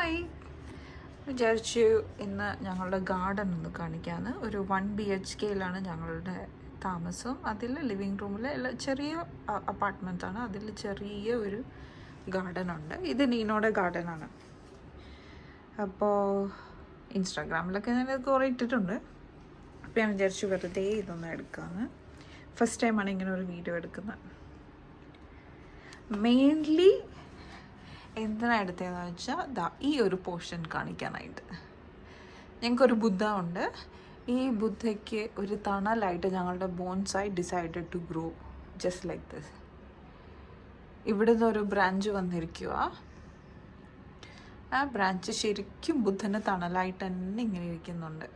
Hi, വിചാരിച്ചു ഇന്ന് ഞങ്ങളുടെ ഗാർഡൻ ഒന്ന് കാണിക്കാമെന്ന്. ഒരു 1 BHKയിലാണ് ഞങ്ങളുടെ താമസം. അതിൽ ലിവിങ് റൂമിൽ ചെറിയ അപ്പാർട്ട്മെൻറ്റാണ്. അതിൽ ചെറിയ ഒരു ഗാർഡനുണ്ട്. ഇത് നീനോടെ ഗാർഡനാണ്. അപ്പോൾ ഇൻസ്റ്റാഗ്രാമിലൊക്കെ ഞാൻ കുറേ ഇട്ടിട്ടുണ്ട്. അപ്പോൾ ഞാൻ വിചാരിച്ചു വെറുതെ ഇതൊന്ന് എടുക്കാമെന്ന്. ഫസ്റ്റ് ടൈമാണ് ഇങ്ങനെ ഒരു വീഡിയോ എടുക്കുന്നത്. മെയിൻലി എന്തിനാണ് എടുത്തതെന്ന് വെച്ചാൽ ഈ ഒരു പോർഷൻ കാണിക്കാനായിട്ട്. ഞങ്ങൾക്കൊരു ബുദ്ധ ഉണ്ട്. ഈ ബുദ്ധയ്ക്ക് ഒരു തണലായിട്ട് ഞങ്ങളുടെ bonsai decided to grow just like this. ഇവിടുന്ന് ഒരു ബ്രാഞ്ച് വന്നിരിക്കുക. ആ ബ്രാഞ്ച് ശരിക്കും ബുദ്ധന് തണലായിട്ട് തന്നെ ഇങ്ങനെ ഇരിക്കുന്നുണ്ട്.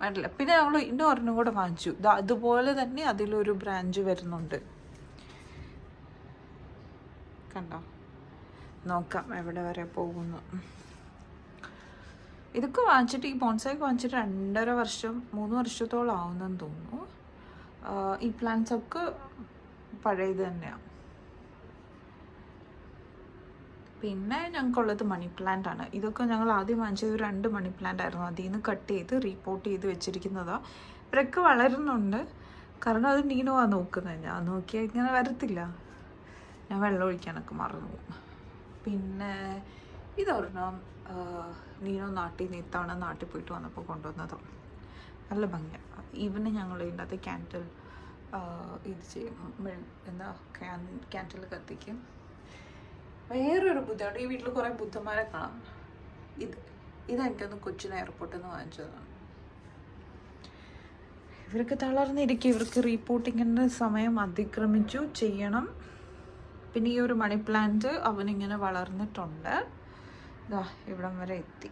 വേണ്ടില്ല. പിന്നെ ഞങ്ങൾ ഇന്നും ഒരെണ്ണം കൂടെ വാങ്ങിച്ചു. അതുപോലെ തന്നെ അതിലൊരു ബ്രാഞ്ച് വരുന്നുണ്ട്. കണ്ടോ? നോക്കാം എവിടെ വരെ പോകുന്നു. ഇതൊക്കെ വാങ്ങിച്ചിട്ട്, ഈ ബോൺസായി വാങ്ങിച്ചിട്ട് 2.5 വർഷം 3 വർഷത്തോളം ആവുന്നെന്ന് തോന്നുന്നു. ഈ പ്ലാന്റ്സ് ഒക്കെ പഴയത് തന്നെയാണ്. പിന്നെ ഞങ്ങൾക്കുള്ളത് മണി പ്ലാന്റ് ആണ്. ഇതൊക്കെ ഞങ്ങൾ ആദ്യം വാങ്ങിച്ചത് 2 മണി പ്ലാന്റ് ആയിരുന്നു. അതിൽ നിന്ന് കട്ട് ചെയ്ത് റീപോർട്ട് ചെയ്ത് വെച്ചിരിക്കുന്നതാണ്. ഇവരൊക്കെ വളരുന്നുണ്ട്. കാരണം അത് നീനുവാണ് നോക്കുന്നത്. ഞാൻ നോക്കിയാൽ ഇങ്ങനെ വരത്തില്ല. ഞാൻ വെള്ളം ഒഴിക്കാനൊക്കെ മറന്നു പോകും. പിന്നെ ഇതൊരെണ്ണം നീനോ ഇത്തവണ നാട്ടിൽ പോയിട്ട് വന്നപ്പോൾ കൊണ്ടുവന്നതാണ്. നല്ല ഭംഗിയാണ്. ഈവന് ഞങ്ങൾ ഇതിൻ്റെ അകത്ത് ക്യാൻഡിൽ ഇത് ചെയ്യും. ക്യാൻഡിൽ കത്തിക്കും. വേറൊരു ബുദ്ധമുണ്ട്. ഈ വീട്ടിൽ കുറേ ബുദ്ധന്മാരെ കാണാം. ഇതെനിക്കൊന്ന് കൊച്ചിൻ എയർപോർട്ടിൽ നിന്ന് വാങ്ങിച്ചതാണ്. ഇവർക്ക് തളർന്നിരിക്കും. ഇവർക്ക് റീപോർട്ടിങ്ങിൻ്റെ സമയം അതിക്രമിച്ചു, ചെയ്യണം. പിന്നെ ഈ ഒരു മണി പ്ലാന്റ് അവനിങ്ങനെ വളർന്നിട്ടുണ്ട്. ഇതാ ഇവിടം വരെ എത്തി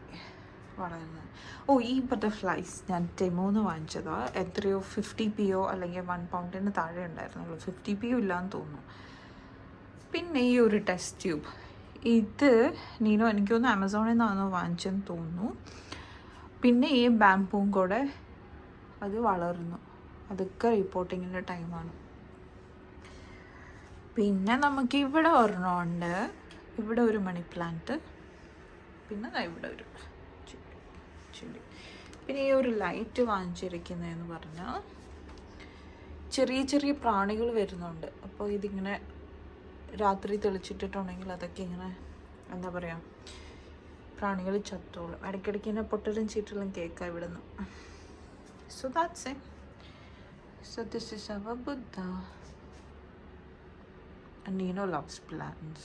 വളർന്നത്. ഈ ബട്ടർഫ്ലൈസ് ഞാൻ ടെമോന്ന് വാങ്ങിച്ചതാ. എത്രയോ 50 PO അല്ലെങ്കിൽ 1 പൗണ്ടിന് താഴെ ഉണ്ടായിരുന്നുള്ളൂ. 50 PO ഇല്ലാന്ന് തോന്നുന്നു. പിന്നെ ഈ ഒരു ടെസ്റ്റ് ട്യൂബ്, ഇത് നീനോ എനിക്കൊന്ന് ആമസോണിൽ നിന്നാണോ വാങ്ങിച്ചെന്ന് തോന്നുന്നു. പിന്നെ ഈ ബാംബൂം കൂടെ അത് വളർന്നു. അതൊക്കെ റിപ്പോർട്ടിങ്ങിൻ്റെ ടൈമാണ്. പിന്നെ നമുക്ക് ഇവിടെ ഒരെണ്ണമുണ്ട്. ഇവിടെ ഒരു മണി പ്ലാന്റ്. പിന്നെ ഇവിടെ ഒരു ചെടി. പിന്നെ ഈ ഒരു ലൈറ്റ് വാങ്ങിച്ചിരിക്കുന്നതെന്ന് പറഞ്ഞാൽ ചെറിയ ചെറിയ പ്രാണികൾ വരുന്നുണ്ട്. അപ്പോൾ ഇതിങ്ങനെ രാത്രി തെളിച്ചിട്ടിട്ടുണ്ടെങ്കിൽ അതൊക്കെ ഇങ്ങനെ എന്താ പറയുക, പ്രാണികൾ ചത്തോളും. ഇടയ്ക്കിടയ്ക്ക് ഇങ്ങനെ പൊട്ടലും ചീറ്റലും കേൾക്കാം ഇവിടെ നിന്ന്. So that's it. So this is our Buddha. And Nino loves plants.